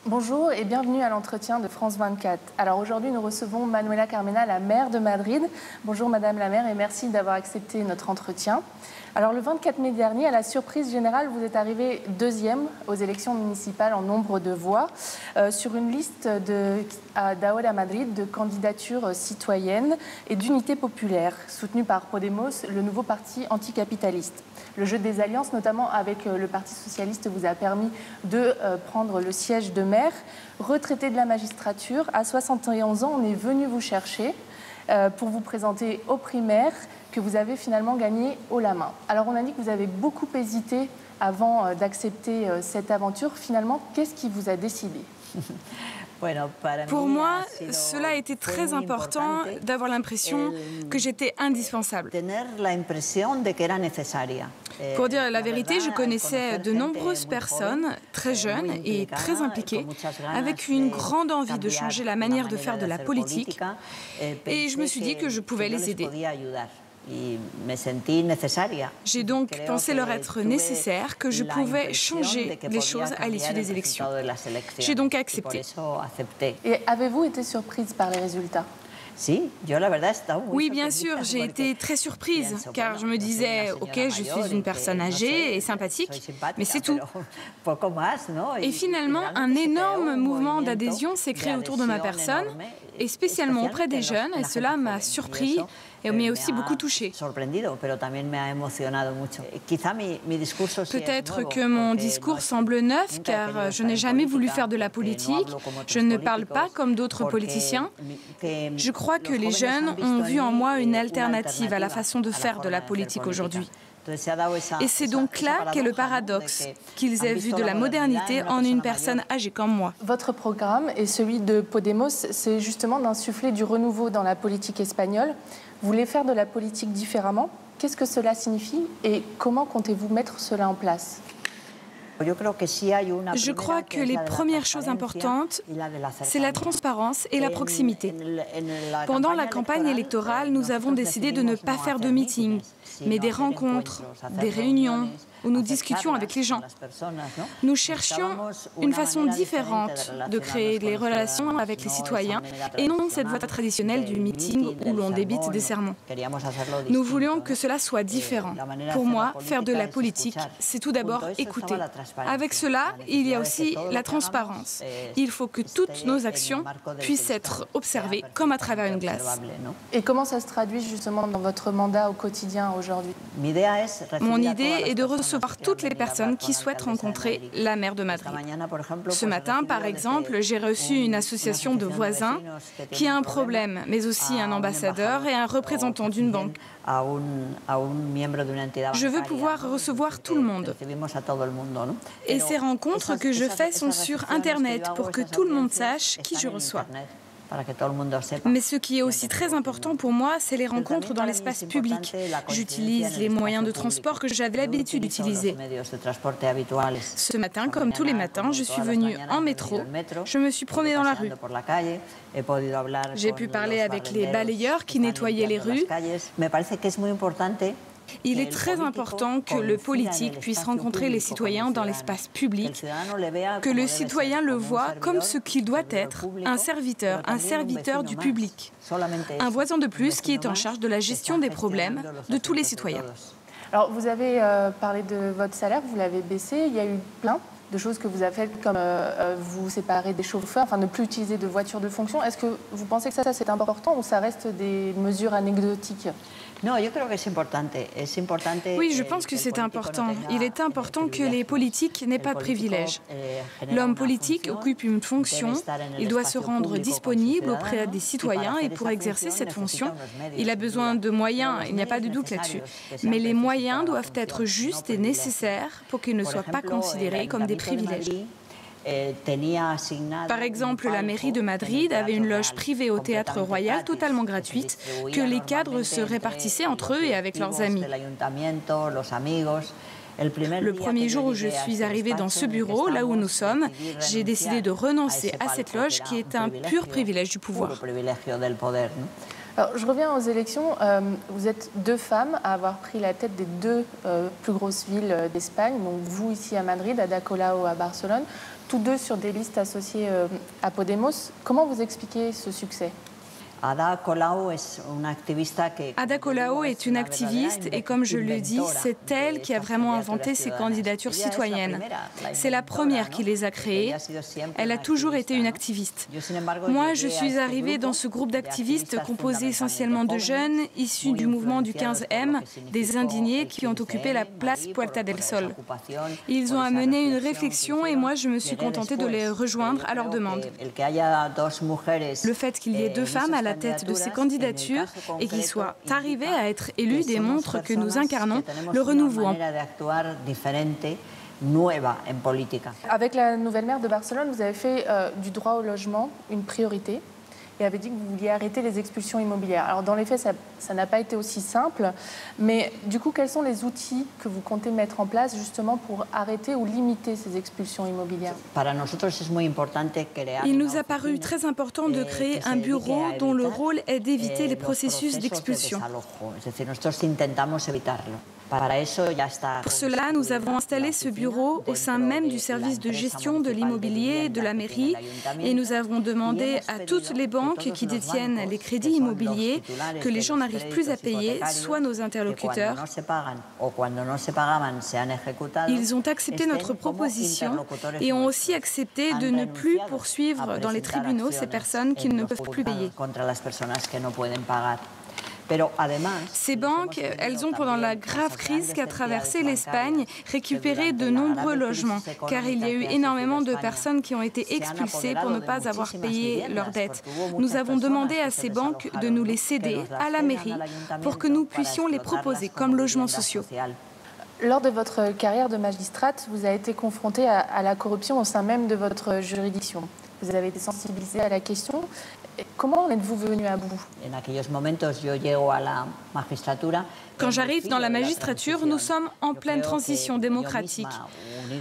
Bonjour et bienvenue à l'entretien de France 24. Alors aujourd'hui, nous recevons Manuela Carmena, la maire de Madrid. Bonjour Madame la maire et merci d'avoir accepté notre entretien. Alors le 24 mai dernier, à la surprise générale, vous êtes arrivée deuxième aux élections municipales en nombre de voix sur une liste d'Ahora Madrid de candidatures citoyennes et d'unité populaire, soutenue par Podemos, le nouveau parti anticapitaliste. Le jeu des alliances, notamment avec le Parti socialiste, vous a permis de prendre le siège de maire. Retraité de la magistrature, à 71 ans, on est venu vous chercher pour vous présenter aux primaires que vous avez finalement gagné haut la main. Alors on a dit que vous avez beaucoup hésité avant d'accepter cette aventure. Finalement, qu'est-ce qui vous a décidé ? Pour moi, cela a été très important d'avoir l'impression que j'étais indispensable. Pour dire la vérité, je connaissais de nombreuses personnes très jeunes et très impliquées, avec une grande envie de changer la manière de faire de la politique, et je me suis dit que je pouvais les aider. J'ai donc pensé leur être nécessaire, que je pouvais changer les choses à l'issue des élections. J'ai donc accepté. Et avez-vous été surprise par les résultats ? Oui, bien sûr, j'ai été très surprise, car je me disais, ok, je suis une personne âgée et sympathique, mais c'est tout. Et finalement, un énorme mouvement d'adhésion s'est créé autour de ma personne, et spécialement auprès des jeunes, et cela m'a surpris et m'a aussi beaucoup touchée. Peut-être que mon discours semble neuf, car je n'ai jamais voulu faire de la politique, je ne parle pas comme d'autres politiciens. Je crois que les jeunes ont vu en moi une alternative à la façon de faire de la politique aujourd'hui. Et c'est donc là qu'est le paradoxe, qu'ils aient vu de la modernité en une personne âgée comme moi. Votre programme et celui de Podemos, c'est justement d'insuffler du renouveau dans la politique espagnole. Vous voulez faire de la politique différemment. Qu'est-ce que cela signifie et comment comptez-vous mettre cela en place ? Je crois que les premières choses importantes, c'est la transparence et la proximité. Pendant la campagne électorale, nous avons décidé de ne pas faire de meetings, mais des rencontres, des réunions, où nous discutions avec les gens. Nous cherchions une façon différente de créer les relations avec les citoyens et non cette voie traditionnelle du meeting où l'on débite des sermons. Nous voulions que cela soit différent. Pour moi, faire de la politique, c'est tout d'abord écouter. Avec cela, il y a aussi la transparence. Il faut que toutes nos actions puissent être observées comme à travers une glace. Et comment ça se traduit justement dans votre mandat au quotidien aujourd'hui ? Mon idée est de recevoir toutes les personnes qui souhaitent rencontrer la maire de Madrid. Ce matin, par exemple, j'ai reçu une association de voisins qui a un problème, mais aussi un ambassadeur et un représentant d'une banque. Je veux pouvoir recevoir tout le monde. Et ces rencontres que je fais sont sur Internet pour que tout le monde sache qui je reçois. Mais ce qui est aussi très important pour moi, c'est les rencontres dans l'espace public. J'utilise les moyens de transport que j'avais l'habitude d'utiliser. Ce matin, comme tous les matins, je suis venue en métro. Je me suis promenée dans la rue. J'ai pu parler avec les balayeurs qui nettoyaient les rues. Il est très important que le politique puisse rencontrer les citoyens dans l'espace public, que le citoyen le voit comme ce qu'il doit être, un serviteur du public, un voisin de plus qui est en charge de la gestion des problèmes de tous les citoyens. Alors, vous avez parlé de votre salaire, vous l'avez baissé, il y a eu plein de choses que vous avez faites comme vous séparer des chauffeurs, enfin ne plus utiliser de voitures de fonction. Est-ce que vous pensez que ça c'est important ou ça reste des mesures anecdotiques ? Oui, je pense que c'est important. Il est important que les politiques n'aient pas de privilèges. L'homme politique occupe une fonction, il doit se rendre disponible auprès des citoyens et pour exercer cette fonction, il a besoin de moyens, il n'y a pas de doute là-dessus. Mais les moyens doivent être justes et nécessaires pour qu'ils ne soient pas considérés comme des privilèges. Par exemple, la mairie de Madrid avait une loge privée au Théâtre Royal totalement gratuite que les cadres se répartissaient entre eux et avec leurs amis. Le premier jour où je suis arrivée dans ce bureau, là où nous sommes, j'ai décidé de renoncer à cette loge qui est un pur privilège du pouvoir. Alors, je reviens aux élections. Vous êtes deux femmes à avoir pris la tête des deux plus grosses villes d'Espagne. Donc vous ici à Madrid, Ada Colau à Barcelone, tous deux sur des listes associées à Podemos. Comment vous expliquez ce succès ? Ada Colau est une activiste et comme je le dis, c'est elle qui a vraiment inventé ces candidatures citoyennes. C'est la première qui les a créées. Elle a toujours été une activiste. Moi, je suis arrivée dans ce groupe d'activistes composé essentiellement de jeunes issus du mouvement du 15M, des indignés qui ont occupé la place Puerta del Sol. Ils ont amené une réflexion et moi, je me suis contentée de les rejoindre à leur demande. Le fait qu'il y ait deux femmes à la tête de ces candidatures et qu'ils soient arrivés à être élus démontre que nous incarnons le renouveau. Avec la nouvelle maire de Barcelone, vous avez fait du droit au logement une priorité et avez dit que vous vouliez arrêter les expulsions immobilières. Alors dans les faits, ça n'a pas été aussi simple, mais du coup, quels sont les outils que vous comptez mettre en place justement pour arrêter ou limiter ces expulsions immobilières ? Il nous a paru très important de créer un bureau dont le rôle est d'éviter les processus d'expulsion. Pour cela, nous avons installé ce bureau au sein même du service de gestion de l'immobilier de la mairie et nous avons demandé à toutes les banques qui détiennent les crédits immobiliers que les gens n'arrivent plus à payer, soit nos interlocuteurs. Ils ont accepté notre proposition et ont aussi accepté de ne plus poursuivre dans les tribunaux ces personnes qui ne peuvent plus payer. Ces banques, elles ont, pendant la grave crise qu'a traversée l'Espagne, récupéré de nombreux logements, car il y a eu énormément de personnes qui ont été expulsées pour ne pas avoir payé leurs dettes. Nous avons demandé à ces banques de nous les céder à la mairie pour que nous puissions les proposer comme logements sociaux. Lors de votre carrière de magistrate, vous avez été confrontée à la corruption au sein même de votre juridiction. Vous avez été sensibilisée à la question. Comment en êtes-vous venu à bout ? Quand j'arrive dans la magistrature, nous sommes en pleine transition démocratique.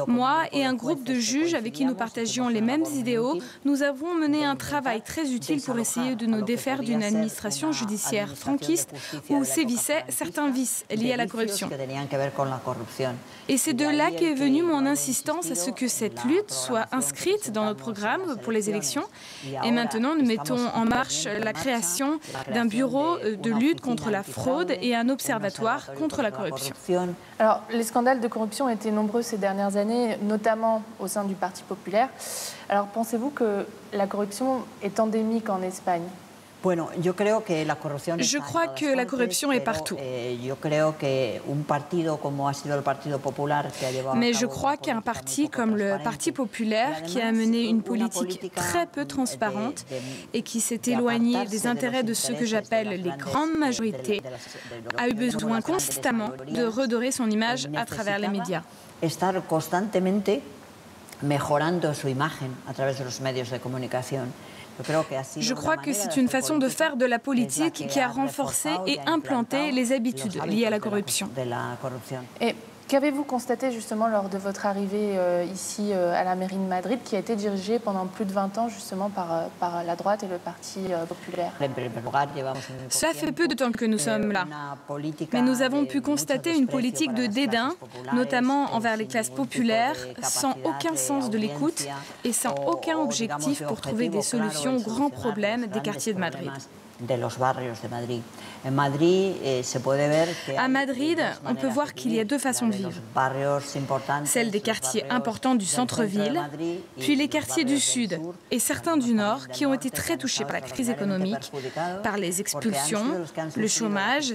Moi et un groupe de juges avec qui nous partagions les mêmes idéaux, nous avons mené un travail très utile pour essayer de nous défaire d'une administration judiciaire franquiste où sévissaient certains vices liés à la corruption. Et c'est de là qu'est venue mon insistance à ce que cette lutte soit inscrite dans notre programme pour les élections. Et maintenant, nous mettons en marche la création d'un bureau de lutte contre la fraude et un observatoire contre la corruption. Alors, les scandales de corruption ont été nombreux ces dernières années, notamment au sein du Parti populaire. Alors, pensez-vous que la corruption est endémique en Espagne ? Je crois que la corruption est partout. Mais je crois qu'un parti comme le Parti populaire, qui a mené une politique très peu transparente et qui s'est éloigné des intérêts de ce que j'appelle les grandes majorités, a eu besoin constamment de redorer son image à travers les médias. Je crois que c'est une façon de faire de la politique qui a renforcé et implanté les habitudes liées à la corruption. Et qu'avez-vous constaté justement lors de votre arrivée ici à la mairie de Madrid, qui a été dirigée pendant plus de 20 ans justement par la droite et le Parti populaire ? Ça fait peu de temps que nous sommes là, mais nous avons pu constater une politique de dédain, notamment envers les classes populaires, sans aucun sens de l'écoute et sans aucun objectif pour trouver des solutions aux grands problèmes des quartiers de Madrid. À Madrid, on peut voir qu'il y a deux façons de vivre. Celle des quartiers importants du centre-ville, puis les quartiers du sud et certains du nord qui ont été très touchés par la crise économique, par les expulsions, le chômage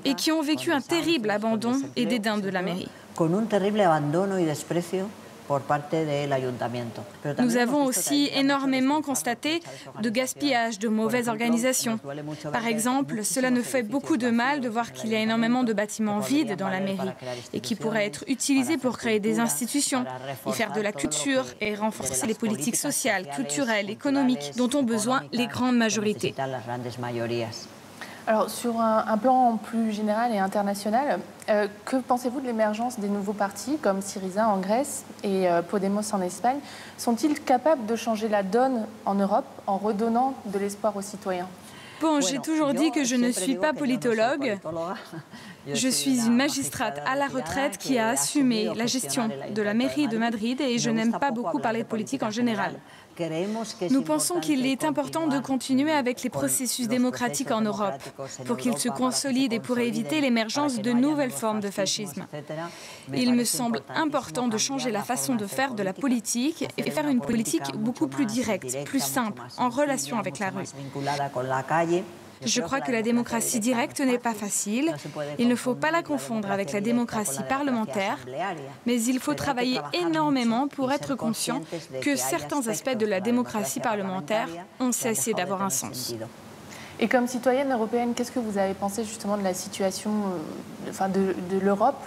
et qui ont vécu un terrible abandon et dédain de la mairie. Nous avons aussi énormément constaté de gaspillage, de mauvaise organisation. Par exemple, cela nous fait beaucoup de mal de voir qu'il y a énormément de bâtiments vides dans la mairie et qui pourraient être utilisés pour créer des institutions, y faire de la culture et renforcer les politiques sociales, culturelles, économiques dont ont besoin les grandes majorités. Alors, sur un plan plus général et international, que pensez-vous de l'émergence des nouveaux partis comme Syriza en Grèce et Podemos en Espagne ? Sont-ils capables de changer la donne en Europe en redonnant de l'espoir aux citoyens ? Bon, j'ai toujours dit que je ne suis pas politologue. Je suis une magistrate à la retraite qui a assumé la gestion de la mairie de Madrid et je n'aime pas beaucoup parler de politique en général. Nous pensons qu'il est important de continuer avec les processus démocratiques en Europe pour qu'ils se consolident et pour éviter l'émergence de nouvelles formes de fascisme. Il me semble important de changer la façon de faire de la politique et faire une politique beaucoup plus directe, plus simple, en relation avec la rue. Je crois que la démocratie directe n'est pas facile. Il ne faut pas la confondre avec la démocratie parlementaire, mais il faut travailler énormément pour être conscient que certains aspects de la démocratie parlementaire ont cessé d'avoir un sens. Et comme citoyenne européenne, qu'est-ce que vous avez pensé justement de la situation de l'Europe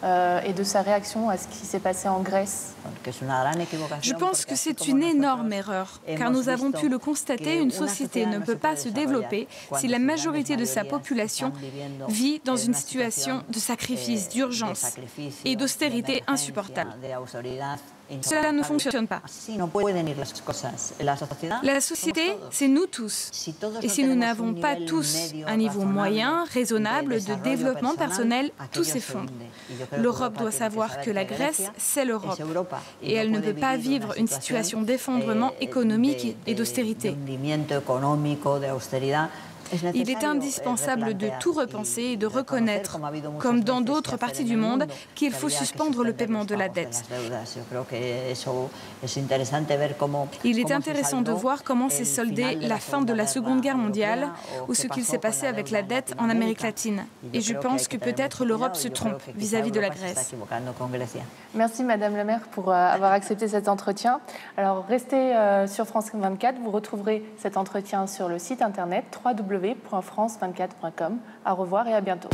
et de sa réaction à ce qui s'est passé en Grèce? Je pense que c'est une énorme erreur, car nous avons pu le constater, une société ne peut pas se développer si la majorité de sa population vit dans une situation de sacrifice, d'urgence et d'austérité insupportable. Cela ne fonctionne pas. La société, c'est nous tous. Et si nous n'avons pas tous un niveau moyen, raisonnable de développement personnel, tout s'effondre. L'Europe doit savoir que la Grèce, c'est l'Europe. Et elle ne peut pas vivre une situation d'effondrement économique et d'austérité. Il est indispensable de tout repenser et de reconnaître, comme dans d'autres parties du monde, qu'il faut suspendre le paiement de la dette. Il est intéressant de voir comment s'est soldée la fin de la Seconde Guerre mondiale ou ce qu'il s'est passé avec la dette en Amérique latine. Et je pense que peut-être l'Europe se trompe vis-à-vis de la Grèce. Merci Madame la maire pour avoir accepté cet entretien. Alors restez sur France 24, vous retrouverez cet entretien sur le site internet www.france24.com. Au revoir et à bientôt.